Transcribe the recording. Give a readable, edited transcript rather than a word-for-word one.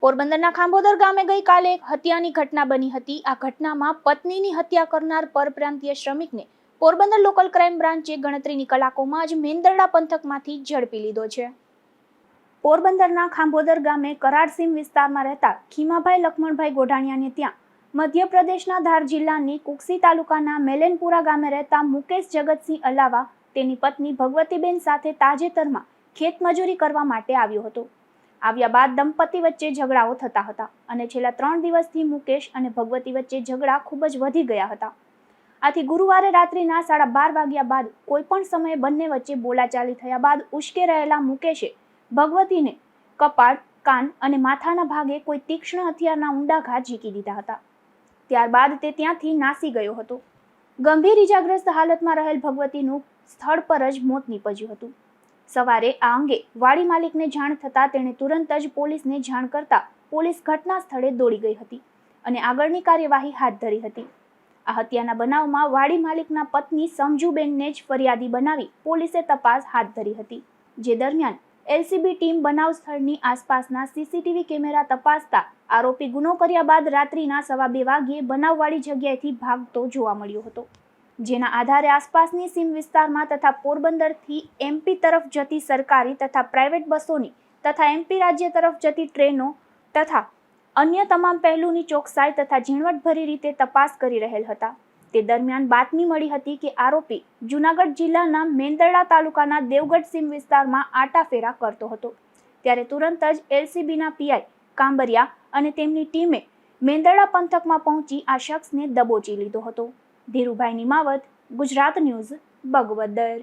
પોરબંદરના ખાંભોદર ગામે ગઈકાલે એક હત્યાની ઘટના બની હતી। આ ઘટનામાં પત્નીની હત્યા કરનાર પરપ્રાંતીય શ્રમિકને પોરબંદર લોકલ ક્રાઇમ બ્રાન્ચે ગણતરીની કલાકોમાં જ મેંદરડા પંથકમાંથી ઝડપી લીધો છે। પોરબંદરના ખાંભોદર ગામે કરાડસીમ વિસ્તારમાં રહેતા ખીમાભાઈ લખમણભાઈ ગોઢાણીયાને ત્યાં મધ્યપ્રદેશના ધાર જિલ્લાની કુક્ષી તાલુકાના મેલેનપુરા ગામે રહેતા મુકેશ જગતસિંહ અલાવા તેની પત્ની ભગવતીબેન સાથે તાજેતરમાં ખેતમજૂરી કરવા માટે આવ્યો હતો। આવ્યા બાદ દંપતી વચ્ચે ઝઘડાઓ થતા હતા અને છેલ્લા 3 દિવસથી મુકેશ અને ભગવતી વચ્ચે ઝઘડા ખૂબ જ વધી ગયા હતા। આથી ગુરુવારે રાત્રિના 12:30 વાગ્યા બાદ કોઈપણ સમયે બંને વચ્ચે બોલાચાલી થયા બાદ ઉશ્કેરાયેલા મુકેશે ભગવતીને કપાળ, કાન અને માથાના ભાગે કોઈ તીક્ષ્ણ હથિયારના ઊંડા ઘા ઝીકી દીધા હતા। ત્યારબાદ તે ત્યાંથી નાસી ગયો હતો। ગંભીર ઇજાગ્રસ્ત હાલતમાં રહેલ ભગવતીનું સ્થળ પર જ મોત નીપજ્યું હતું। સવારે આ અંગે વાડી માલિકને જાણ થતાં તેણે તુરંત જ પોલીસને જાણ કરતા પોલીસ ઘટના સ્થળે દોડી ગઈ હતી અને આગળની કાર્યવાહી હાથ ધરી હતી। આ હત્યાના બનાવમાં વાડી માલિકના પત્ની સમજુબેનને જ ફરિયાદી બનાવી પોલીસે તપાસ હાથ ધરી હતી। જે દરમિયાન એલસીબી ટીમ બનાવ સ્થળની આસપાસના સીસીટીવી કેમેરા તપાસતા આરોપી ગુનો કર્યા બાદ રાત્રિના 2:15 વાગ્યે બનાવવાળી જગ્યાએથી ભાગતો જોવા મળ્યો હતો। જેના આધારે આસપાસની સીમ વિસ્તારમાં તથા પોરબંદરથી એમપી તરફ જતી સરકારી તથા પ્રાઇવેટ બસોની તથા એમપી રાજ્ય તરફ જતી ટ્રેનો તથા અન્ય તમામ પહેલુંની ચોકસાઈ તથા ઝીણવટભરી રીતે તપાસ કરી રહેલ હતા। તે દરમિયાન બાતમી મળી હતી કે આરોપી જૂનાગઢ જિલ્લાના મેંદરડા તાલુકાના દેવગઢ સીમ વિસ્તારમાં આટાફેરા કરતો હતો। ત્યારે તુરંત જ એલસીબીના પીઆઈ કાંબરિયા અને તેમની ટીમે મેંદરડા પંથકમાં પહોંચી આ શખ્સને દબોચી લીધો હતો। ધીરુભાઈ નિમાવત, ગુજરાત ન્યૂઝ, બગવદર।